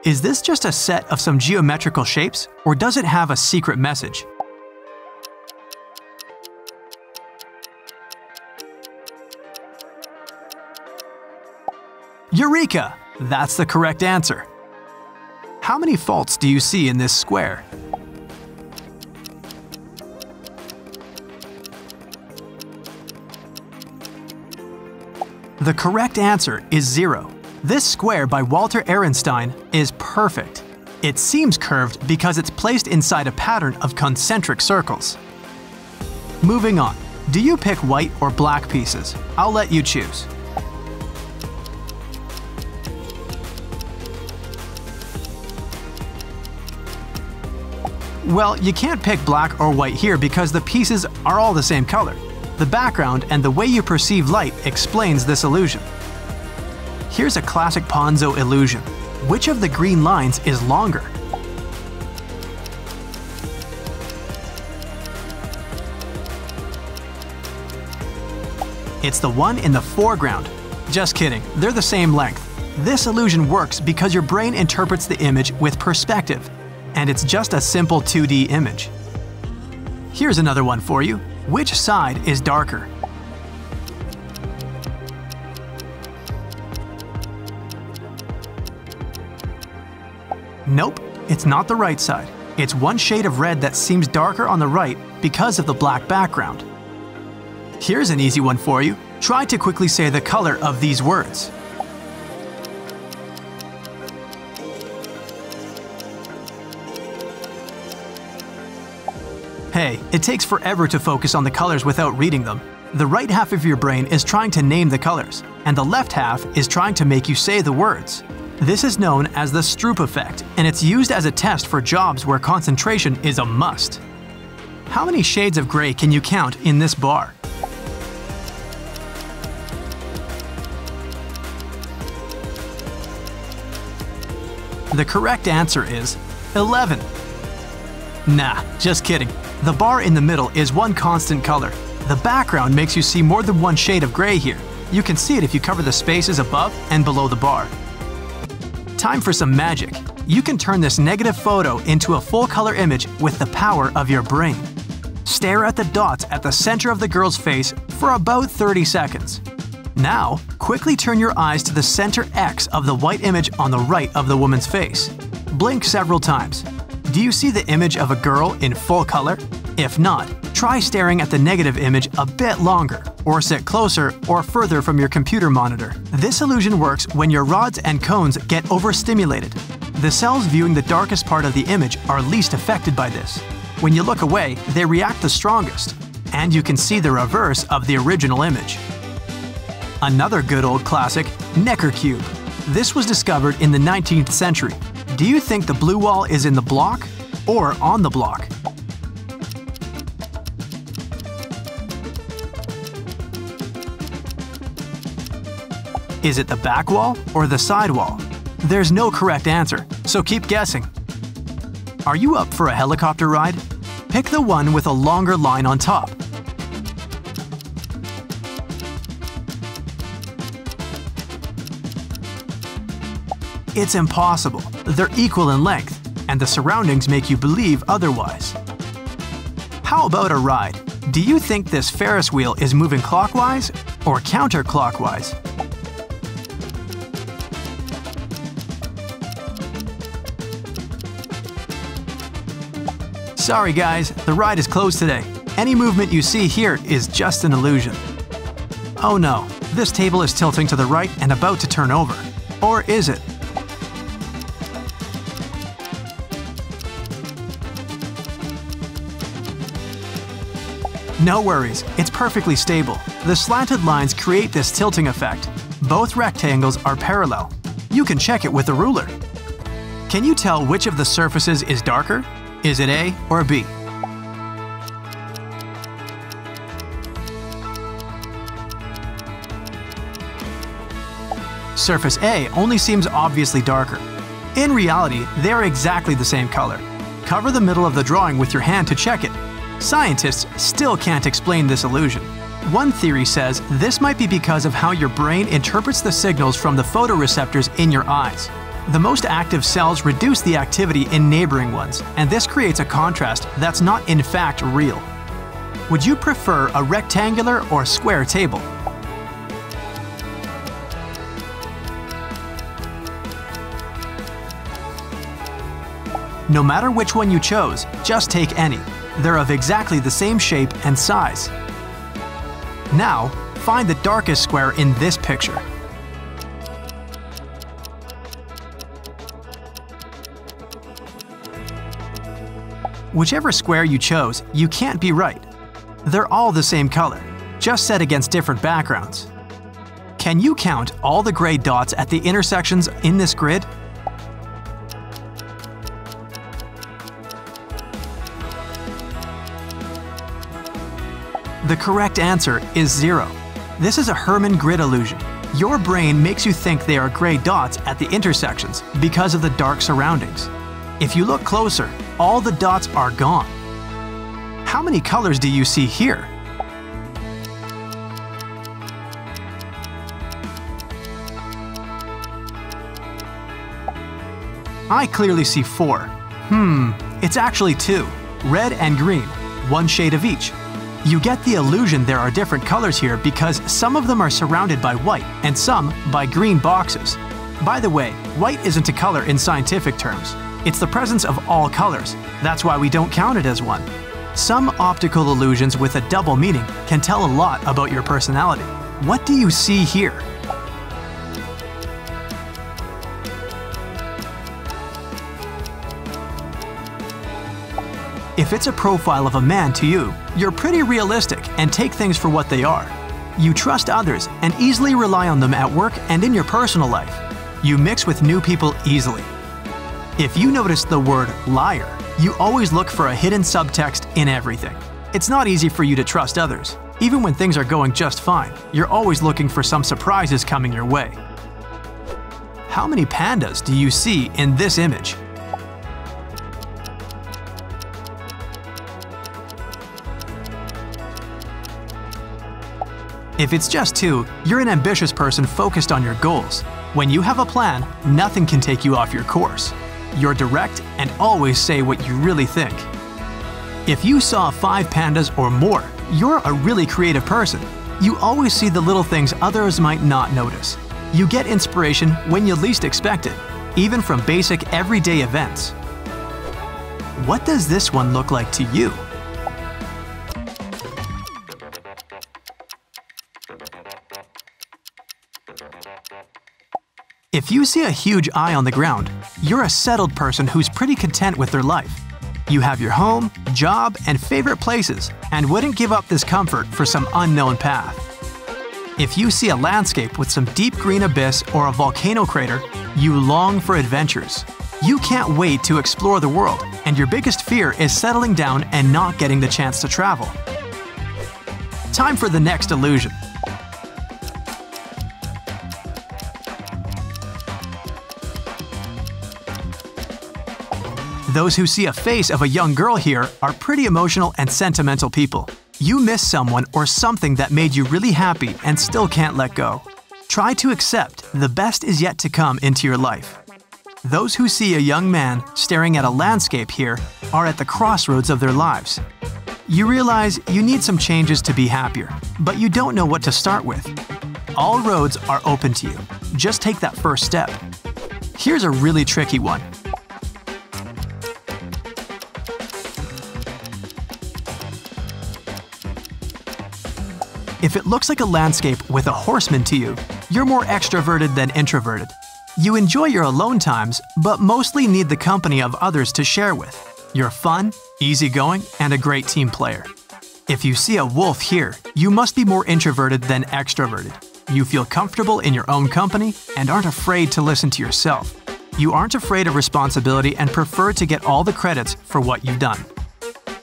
Is this just a set of some geometrical shapes, or does it have a secret message? Eureka! That's the correct answer. How many faults do you see in this square? The correct answer is 0. This square by Walter Ehrenstein is perfect. It seems curved because it's placed inside a pattern of concentric circles. Moving on. Do you pick white or black pieces? I'll let you choose. Well, you can't pick black or white here because the pieces are all the same color. The background and the way you perceive light explains this illusion. Here's a classic Ponzo illusion. Which of the green lines is longer? It's the one in the foreground. Just kidding, they're the same length. This illusion works because your brain interprets the image with perspective, and it's just a simple 2D image. Here's another one for you. Which side is darker? Nope, it's not the right side. It's one shade of red that seems darker on the right because of the black background. Here's an easy one for you. Try to quickly say the color of these words. Hey, it takes forever to focus on the colors without reading them. The right half of your brain is trying to name the colors, and the left half is trying to make you say the words. This is known as the Stroop Effect, and it's used as a test for jobs where concentration is a must. How many shades of gray can you count in this bar? The correct answer is 11. Nah, just kidding. The bar in the middle is one constant color. The background makes you see more than one shade of gray here. You can see it if you cover the spaces above and below the bar. Time for some magic. You can turn this negative photo into a full-color image with the power of your brain. Stare at the dots at the center of the girl's face for about 30 seconds. Now, quickly turn your eyes to the center X of the white image on the right of the woman's face. Blink several times. Do you see the image of a girl in full color? If not, try staring at the negative image a bit longer, or sit closer or further from your computer monitor. This illusion works when your rods and cones get overstimulated. The cells viewing the darkest part of the image are least affected by this. When you look away, they react the strongest, and you can see the reverse of the original image. Another good old classic, Necker cube. This was discovered in the 19th century. Do you think the blue wall is in the block or on the block? Is it the back wall or the side wall? There's no correct answer, so keep guessing. Are you up for a helicopter ride? Pick the one with a longer line on top. It's impossible. They're equal in length, and the surroundings make you believe otherwise. How about a ride? Do you think this Ferris wheel is moving clockwise or counterclockwise? Sorry guys, the ride is closed today. Any movement you see here is just an illusion. Oh no, this table is tilting to the right and about to turn over. Or is it? No worries, it's perfectly stable. The slanted lines create this tilting effect. Both rectangles are parallel. You can check it with a ruler. Can you tell which of the surfaces is darker? Is it A or B? Surface A only seems obviously darker. In reality, they are exactly the same color. Cover the middle of the drawing with your hand to check it. Scientists still can't explain this illusion. One theory says this might be because of how your brain interprets the signals from the photoreceptors in your eyes. The most active cells reduce the activity in neighboring ones, and this creates a contrast that's not in fact real. Would you prefer a rectangular or square table? No matter which one you chose, just take any. They're of exactly the same shape and size. Now, find the darkest square in this picture. Whichever square you chose, you can't be right. They're all the same color, just set against different backgrounds. Can you count all the gray dots at the intersections in this grid? The correct answer is 0. This is a Herman Grid illusion. Your brain makes you think they are gray dots at the intersections because of the dark surroundings. If you look closer, all the dots are gone. How many colors do you see here? I clearly see 4. It's actually 2, red and green, one shade of each. You get the illusion there are different colors here because some of them are surrounded by white and some by green boxes. By the way, white isn't a color in scientific terms. It's the presence of all colors. That's why we don't count it as one. Some optical illusions with a double meaning can tell a lot about your personality. What do you see here? If it's a profile of a man to you, you're pretty realistic and take things for what they are. You trust others and easily rely on them at work and in your personal life. You mix with new people easily. If you notice the word liar, you always look for a hidden subtext in everything. It's not easy for you to trust others. Even when things are going just fine, you're always looking for some surprises coming your way. How many pandas do you see in this image? If it's just 2, you're an ambitious person focused on your goals. When you have a plan, nothing can take you off your course. You're direct and always say what you really think. If you saw 5 pandas or more, you're a really creative person. You always see the little things others might not notice. You get inspiration when you least expect it, even from basic everyday events. What does this one look like to you? If you see a huge eye on the ground, you're a settled person who's pretty content with their life. You have your home, job, and favorite places, and wouldn't give up this comfort for some unknown path. If you see a landscape with some deep green abyss or a volcano crater, you long for adventures. You can't wait to explore the world, and your biggest fear is settling down and not getting the chance to travel. Time for the next illusion. Those who see a face of a young girl here are pretty emotional and sentimental people. You miss someone or something that made you really happy and still can't let go. Try to accept the best is yet to come into your life. Those who see a young man staring at a landscape here are at the crossroads of their lives. You realize you need some changes to be happier, but you don't know what to start with. All roads are open to you. Just take that first step. Here's a really tricky one. If it looks like a landscape with a horseman to you, you're more extroverted than introverted. You enjoy your alone times, but mostly need the company of others to share with. You're fun, easygoing, and a great team player. If you see a wolf here, you must be more introverted than extroverted. You feel comfortable in your own company and aren't afraid to listen to yourself. You aren't afraid of responsibility and prefer to get all the credits for what you've done.